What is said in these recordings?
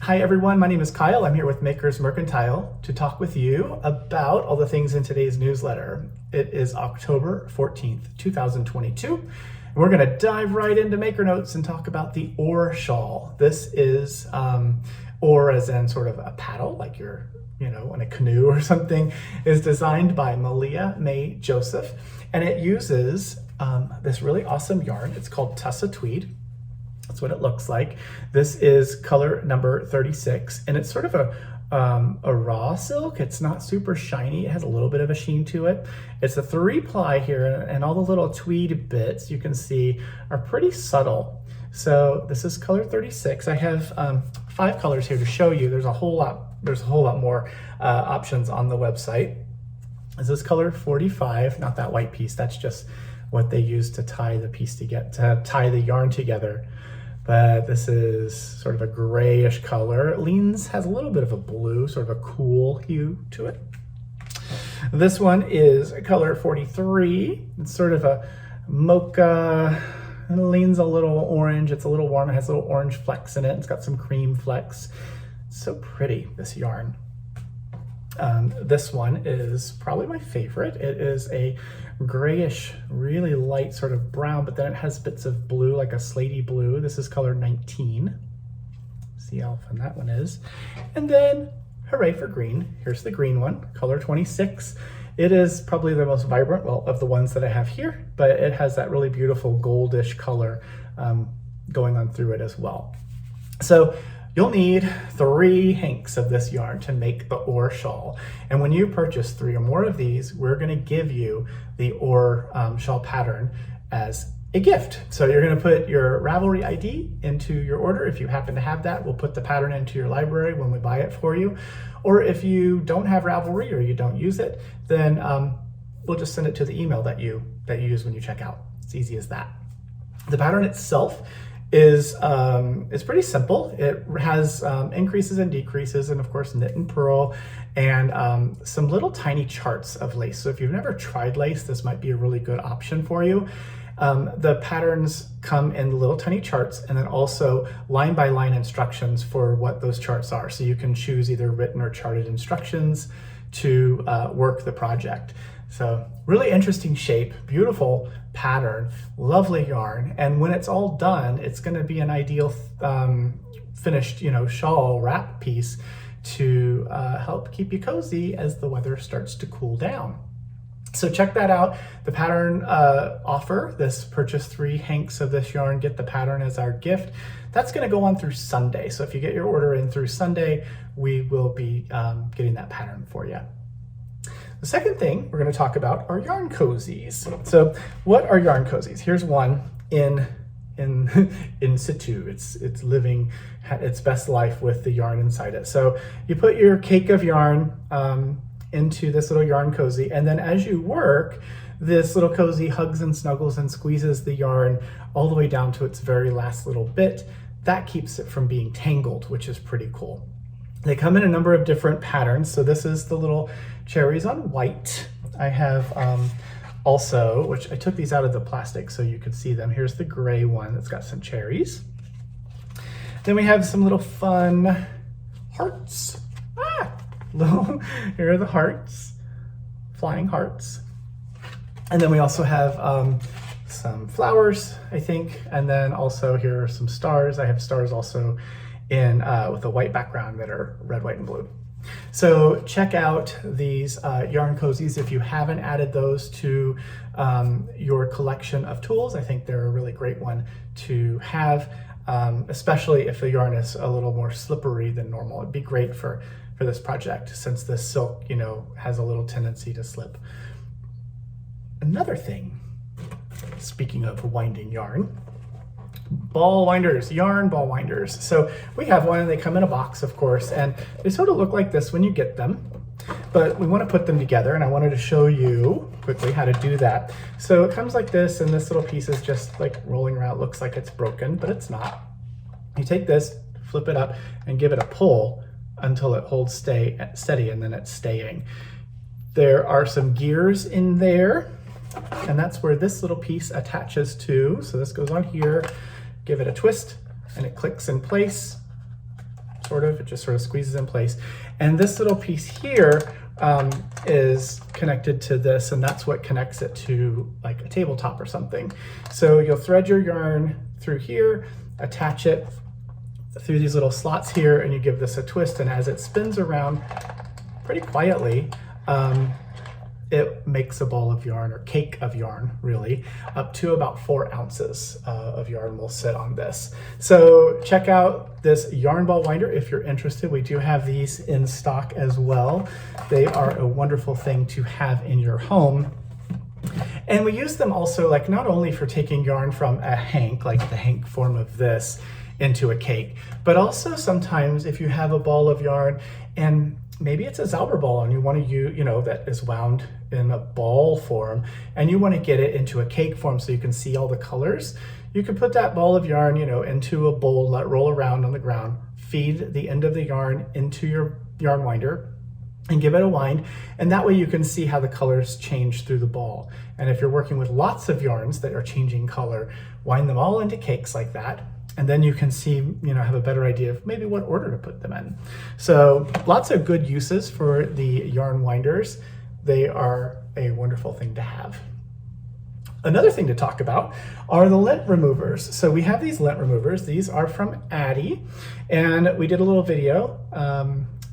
Hi everyone, my name is Kyle. I'm here with Makers Mercantile to talk with you about all the things in today's newsletter. It is October 14th, 2022. And we're going to dive right into Maker Notes and talk about the oar shawl. This is oar as in sort of a paddle, like you're, in a canoe or something, is designed by Malia May Joseph. And it uses this really awesome yarn. It's called Tussa Tweed. That's what it looks like. This is color number 36, and it's sort of a raw silk. It's not super shiny. It has a little bit of a sheen to it. It's a 3-ply here, and all the little tweed bits you can see are pretty subtle. So this is color 36. I have 5 colors here to show you. There's a whole lot more options on the website. This is color 45, not that white piece. That's just what they use to tie the yarn together. But this is sort of a grayish color. It has a little bit of a blue, sort of a cool hue to it. This one is color 43. It's sort of a mocha. It leans a little orange. It's a little warm. It has little orange flecks in it. It's got some cream flecks. It's so pretty, this yarn. This one is probably my favorite. It is a grayish, really light sort of brown, but then it has bits of blue, like a slatey blue. This is color 19. See how fun that one is. And then, hooray for green. Here's the green one, color 26. It is probably the most vibrant, of the ones that I have here, but it has that really beautiful goldish color going on through it as well. So you'll need 3 hanks of this yarn to make the oar shawl. And when you purchase 3 or more of these, we're gonna give you the oar shawl pattern as a gift. So you're gonna put your Ravelry ID into your order. If you happen to have that, we'll put the pattern into your library when we buy it for you. Or if you don't have Ravelry or you don't use it, then we'll just send it to the email that you use when you check out. It's easy as that. The pattern itself is pretty simple. It has increases and decreases, and of course knit and purl, and some little tiny charts of lace. So if you've never tried lace, this might be a really good option for you. The patterns come in little tiny charts, and then also line by line instructions for what those charts are. So you can choose either written or charted instructions to work the project. So really interesting shape, beautiful pattern, lovely yarn. And when it's all done, it's gonna be an ideal finished, shawl wrap piece to help keep you cozy as the weather starts to cool down. So check that out. The pattern offer, this purchase 3 hanks of this yarn, get the pattern as our gift. That's gonna go on through Sunday. So if you get your order in through Sunday, we will be getting that pattern for you. The second thing we're going to talk about are yarn cozies. So what are yarn cozies? Here's one in situ. It's living its best life with the yarn inside it. So you put your cake of yarn into this little yarn cozy, and then as you work, this little cozy hugs and snuggles and squeezes the yarn all the way down to its very last little bit. That keeps it from being tangled, which is pretty cool. They come in a number of different patterns. So this is the little cherries on white. I have also, which I took these out of the plastic so you could see them. Here's the gray one that's got some cherries. Then we have some little fun hearts. Here are the hearts, flying hearts. And then we also have some flowers, I think. And then also here are some stars. I have stars also in with a white background that are red, white, and blue. So check out these yarn cozies if you haven't added those to your collection of tools. I think they're a really great one to have, especially if the yarn is a little more slippery than normal. It'd be great for this project since the silk, has a little tendency to slip. Another thing, speaking of winding yarn, ball winders, yarn ball winders. So we have one, and they come in a box, of course, and they sort of look like this when you get them, but we want to put them together, and I wanted to show you quickly how to do that. So it comes like this, and this little piece is just like rolling around. It looks like it's broken, but it's not. You take this, flip it up, and give it a pull until it holds steady, and then it's staying. There are some gears in there, and that's where this little piece attaches to. So this goes on here, give it a twist, and it clicks in place. sort of. It just sort of squeezes in place. And this little piece here is connected to this, and that's what connects it to like a tabletop or something. So you'll thread your yarn through here, attach it through these little slots here, and you give this a twist, and as it spins around pretty quietly, it makes a ball of yarn, or cake of yarn really, up to about 4 ounces of yarn will sit on this. So check out this yarn ball winder if you're interested. We do have these in stock as well. They are a wonderful thing to have in your home. And we use them also like not only for taking yarn from a hank, like the hank form of this, into a cake, but also sometimes if you have a ball of yarn and maybe it's a Zauber ball and you want to use, that is wound in a ball form, and you want to get it into a cake form so you can see all the colors, you can put that ball of yarn, into a bowl, let it roll around on the ground, feed the end of the yarn into your yarn winder, and give it a wind, and that way you can see how the colors change through the ball. And if you're working with lots of yarns that are changing color, wind them all into cakes like that, and then you can see, have a better idea of maybe what order to put them in. So lots of good uses for the yarn winders. They are a wonderful thing to have. Another thing to talk about are the lint removers. So we have these lint removers. These are from Addy, and we did a little video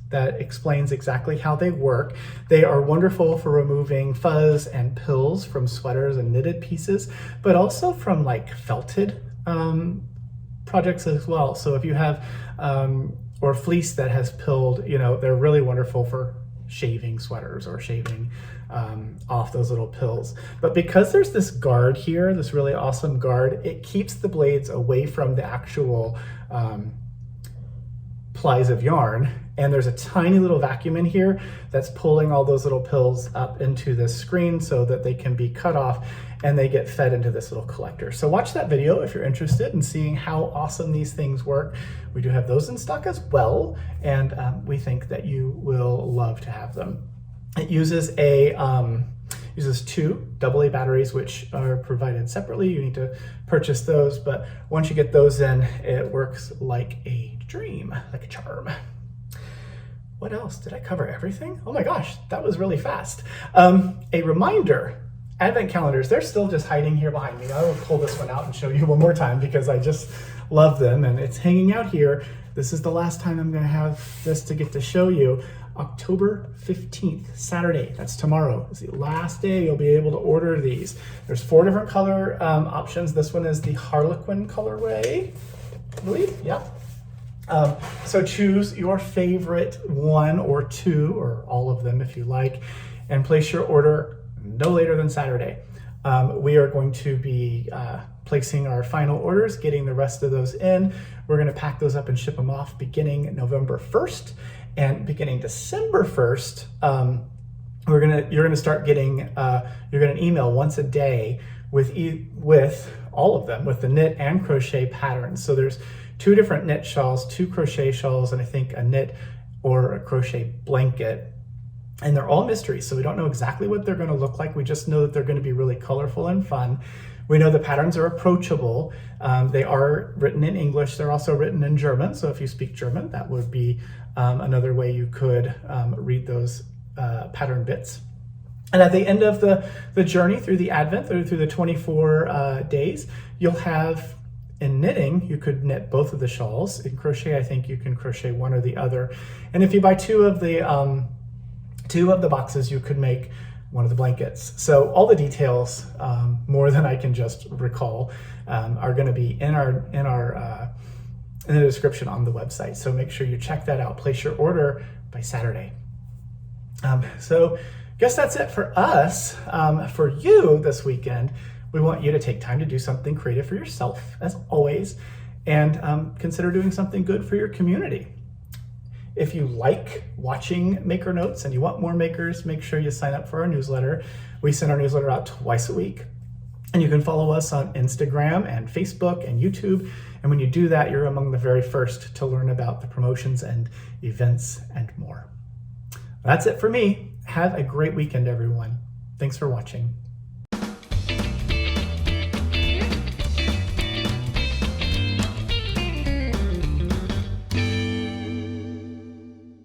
that explains exactly how they work. They are wonderful for removing fuzz and pills from sweaters and knitted pieces, but also from like felted projects as well. So if you have, or fleece that has pilled, they're really wonderful for shaving sweaters or shaving off those little pills. But because there's this guard here, this really awesome guard, it keeps the blades away from the actual plies of yarn. And there's a tiny little vacuum in here that's pulling all those little pills up into this screen so that they can be cut off and they get fed into this little collector. So watch that video if you're interested in seeing how awesome these things work. We do have those in stock as well, and we think that you will love to have them. It uses uses 2 AA batteries, which are provided separately. You need to purchase those, but once you get those in, it works like a dream, like a charm. What else? Did I cover everything? Oh my gosh, that was really fast. A reminder, Advent calendars, they're still just hiding here behind me. I will pull this one out and show you one more time because I just love them and it's hanging out here. This is the last time I'm gonna have this to get to show you. October 15th, Saturday, that's tomorrow, is the last day you'll be able to order these. There's 4 different color options. This one is the Harlequin colorway, I believe, yeah. So choose your favorite 1 or 2, or all of them if you like, and place your order no later than Saturday. We are going to be placing our final orders, getting the rest of those in. We're gonna pack those up and ship them off beginning November 1st, and beginning December 1st, you're gonna start getting, you're gonna email once a day with all of them, with the knit and crochet patterns. So there's 2 different knit shawls, 2 crochet shawls, and I think a knit or a crochet blanket. And they're all mysteries, so we don't know exactly what they're gonna look like. We just know that they're gonna be really colorful and fun. We know the patterns are approachable. They are written in English. They're also written in German. So if you speak German, that would be another way you could read those pattern bits. And at the end of the journey through the Advent, through the 24 days, you'll have, in knitting, you could knit both of the shawls. In crochet, I think you can crochet one or the other. And if you buy 2 of the boxes, you could make one of the blankets. So all the details, more than I can just recall, are going to be in the description on the website. So make sure you check that out. Place your order by Saturday. So I guess that's it for us. For you this weekend, we want you to take time to do something creative for yourself, as always, and consider doing something good for your community. If you like watching Maker Notes and you want more makers, make sure you sign up for our newsletter. We send our newsletter out twice a week. And you can follow us on Instagram and Facebook and YouTube. And when you do that, you're among the very first to learn about the promotions and events and more. That's it for me. Have a great weekend, everyone. Thanks for watching.